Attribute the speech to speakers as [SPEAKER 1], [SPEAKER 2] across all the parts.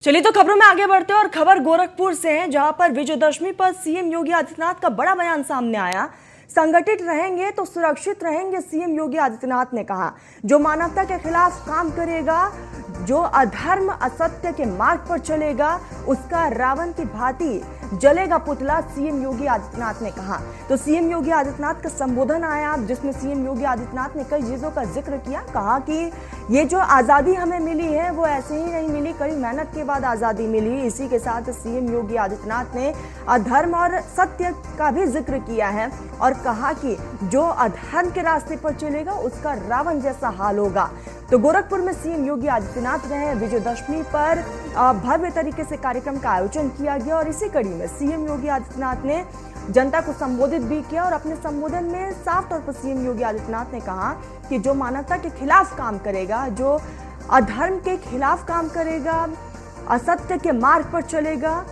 [SPEAKER 1] चलिए तो खबरों में आगे बढ़ते हैं और खबर गोरखपुर से है, जहां पर विजयदशमी पर सीएम योगी आदित्यनाथ का बड़ा बयान सामने आया। संगठित रहेंगे तो सुरक्षित रहेंगे, सीएम योगी आदित्यनाथ ने कहा। जो मानवता के खिलाफ काम करेगा, जो अधर्म असत्य के मार्ग पर चलेगा, उसका रावण की भांति जलेगा पुतला, सीएम योगी आदित्यनाथ ने कहा। तो सीएम योगी आदित्यनाथ का संबोधन आया, जिसमें सीएम योगी आदित्यनाथ ने कई चीजों का जिक्र किया। कहा कि ये जो आजादी हमें मिली है वो ऐसे ही नहीं मिली, कड़ी मेहनत के बाद आजादी मिली। इसी के साथ सीएम योगी आदित्यनाथ ने अधर्म और सत्य का भी जिक्र किया है और कहा कि जो अधर्म के रास्ते पर चलेगा उसका रावण जैसा हाल होगा। तो गोरखपुर में सीएम योगी आदित्यनाथ रहे। विजयदशमी पर भव्य तरीके से कार्यक्रम का आयोजन किया गया और इसी कड़ी में सीएम योगी आदित्यनाथ ने जनता को संबोधित भी किया और अपने संबोधन में साफ तौर पर सीएम योगी आदित्यनाथ ने कहा कि जो मानवता के खिलाफ काम करेगा, जो अधर्म के खिलाफ काम करेगा, असत्य के मार्ग पर चलेगा,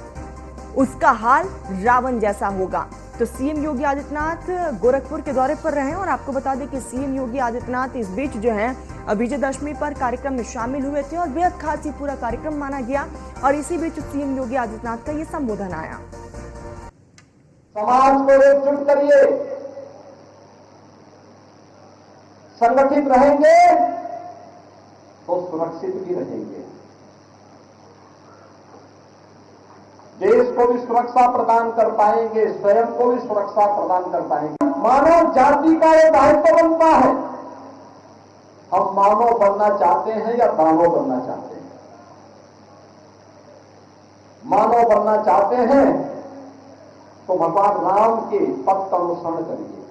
[SPEAKER 1] उसका हाल रावण जैसा होगा। तो सीएम योगी आदित्यनाथ गोरखपुर के दौरे पर रहे और आपको बता दें कि सीएम योगी आदित्यनाथ इस बीच जो है विजयदशमी पर कार्यक्रम में शामिल हुए थे और बेहद खास ही पूरा कार्यक्रम माना गया और इसी बीच सीएम योगी आदित्यनाथ का ये संबोधन आया।
[SPEAKER 2] समाज को एकजुट करिए, संगठित रहेंगे तो सुरक्षित भी रहेंगे, देश को भी सुरक्षा प्रदान कर पाएंगे, स्वयं को भी सुरक्षा प्रदान कर पाएंगे। मानव जाति का ये दायित्व बनता है। हम मानव बनना चाहते हैं या दानव बनना चाहते हैं? मानव बनना चाहते हैं तो भगवान राम के पथ का अनुसरण करिए,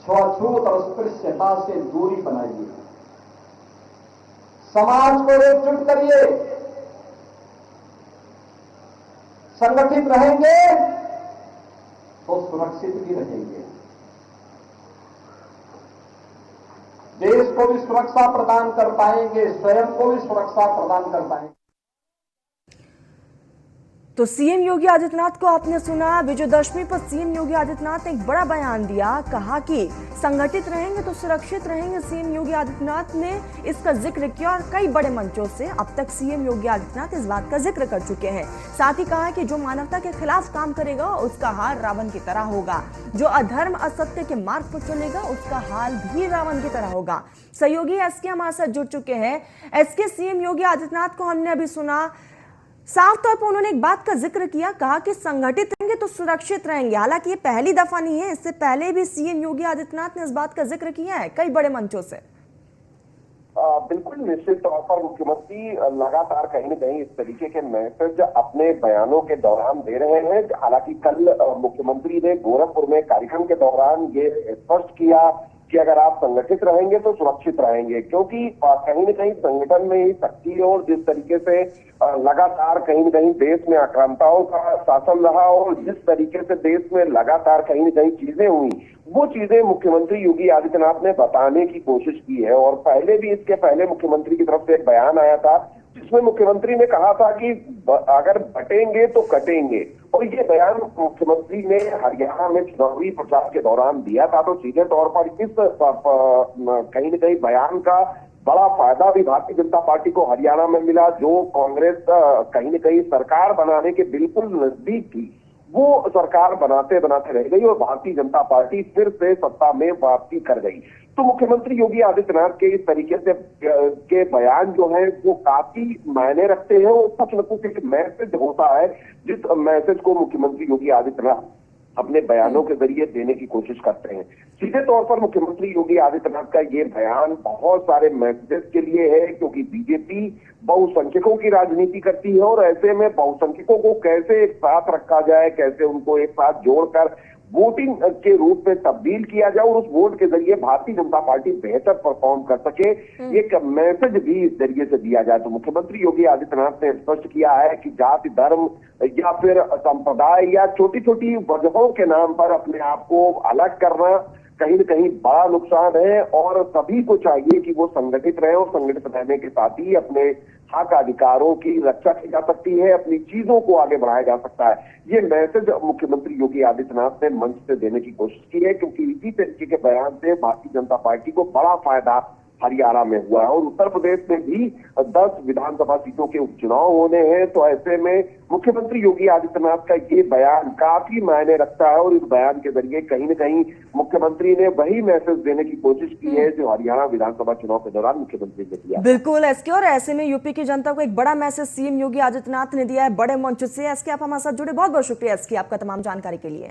[SPEAKER 2] छुआछूत और अस्पृश्यता से दूरी बनाइए, समाज को एकजुट करिए, संगठित रहेंगे तो सुरक्षित भी रहेंगे, देश को भी सुरक्षा प्रदान कर पाएंगे, स्वयं को भी सुरक्षा प्रदान कर पाएंगे।
[SPEAKER 1] तो सीएम योगी आदित्यनाथ को आपने सुना। विजयदशमी पर सीएम योगी आदित्यनाथ ने एक बड़ा बयान दिया, कहा कि संगठित रहेंगे तो सुरक्षित रहेंगे। सीएम योगी आदित्यनाथ ने इसका जिक्र किया और कई बड़े मंचों से अब तक सीएम योगी आदित्यनाथ इस बात का जिक्र कर चुके हैं। साथ ही कहा कि जो मानवता के खिलाफ काम करेगा उसका हाल रावण की तरह होगा, जो अधर्म असत्य के मार्ग पर चलेगा उसका हाल भी रावण की तरह होगा। सहयोगी एसके हमारे साथ जुड़ चुके हैं। एसके, सीएम योगी आदित्यनाथ को हमने अभी सुना, साफ तौर पर उन्होंने एक बात का जिक्र किया, कहा कि संगठित रहेंगे तो सुरक्षित रहेंगे। हालांकि ये पहली दफा नहीं है, इससे पहले भी सीएम योगी आदित्यनाथ ने इस बात का जिक्र किया है कई बड़े मंचों से।
[SPEAKER 3] बिल्कुल निश्चित तौर पर मुख्यमंत्री लगातार कहीं न कहीं इस तरीके के मैसेज अपने बयानों के दौरान दे रहे हैं। हालांकि कल मुख्यमंत्री ने गोरखपुर में कार्यक्रम के दौरान ये स्पष्ट किया कि अगर आप संगठित रहेंगे तो सुरक्षित रहेंगे, क्योंकि कहीं न कहीं संगठन में ही शक्ति है और जिस तरीके से लगातार कहीं न कहीं देश में आक्रांताओं का शासन रहा और जिस तरीके से देश में लगातार कहीं न कहीं चीजें हुई, वो चीजें मुख्यमंत्री योगी आदित्यनाथ ने बताने की कोशिश की है। और पहले भी इसके पहले मुख्यमंत्री की तरफ से एक बयान आया था जिसमें मुख्यमंत्री ने कहा था कि अगर बटेंगे तो कटेंगे, और ये बयान मुख्यमंत्री ने हरियाणा में चुनावी प्रचार के दौरान दिया था। तो सीधे तौर पर इस कहीं न कहीं बयान का बड़ा फायदा भी भारतीय जनता पार्टी को हरियाणा में मिला, जो कांग्रेस कहीं न कहीं सरकार बनाने के बिल्कुल नजदीक थी, वो सरकार बनाते बनाते रह गई और भारतीय जनता पार्टी फिर से सत्ता में वापसी कर गई। तो मुख्यमंत्री योगी आदित्यनाथ के इस तरीके से के बयान जो है वो काफी मायने रखते हैं और कुछ न कुछ एक मैसेज होता है, जिस मैसेज को मुख्यमंत्री योगी आदित्यनाथ अपने बयानों के जरिए देने की कोशिश करते हैं। सीधे तौर पर मुख्यमंत्री योगी आदित्यनाथ का ये बयान बहुत सारे मैसेज के लिए है, क्योंकि बीजेपी बहुसंख्यकों की राजनीति करती है और ऐसे में बहुसंख्यकों को कैसे एक साथ रखा जाए, कैसे उनको एक साथ जोड़कर वोटिंग के रूप में तब्दील किया जाए और उस वोट के जरिए भारतीय जनता पार्टी बेहतर परफॉर्म कर सके, एक मैसेज भी इस जरिए से दिया जाए। तो मुख्यमंत्री योगी आदित्यनाथ ने स्पष्ट किया है कि जाति, धर्म या फिर संप्रदाय या छोटी छोटी वजहों के नाम पर अपने आप को अलग करना कहीं न कहीं बड़ा नुकसान है और सभी को चाहिए कि वो संगठित रहे और संगठित रहने के साथ ही अपने हक अधिकारों की रक्षा की जा सकती है, अपनी चीजों को आगे बढ़ाया जा सकता है। ये मैसेज मुख्यमंत्री योगी आदित्यनाथ ने मंच से देने की कोशिश की है, क्योंकि इसी तरीके के बयान से भारतीय जनता पार्टी को बड़ा फायदा हरियाणा में हुआ है और उत्तर प्रदेश में भी 10 विधानसभा सीटों के उपचुनाव होने हैं। तो ऐसे में मुख्यमंत्री योगी आदित्यनाथ का ये बयान काफी मायने रखता है और इस बयान के जरिए कहीं न कहीं मुख्यमंत्री ने वही मैसेज देने की कोशिश की है जो हरियाणा विधानसभा चुनाव के दौरान मुख्यमंत्री ने दिया।
[SPEAKER 1] बिल्कुल एसके, और ऐसे में यूपी की जनता को एक बड़ा मैसेज सीएम योगी आदित्यनाथ ने दिया है बड़े मंच से। एसके, आप हमारे साथ जुड़े, बहुत बहुत शुक्रिया एसके आपका तमाम जानकारी के लिए।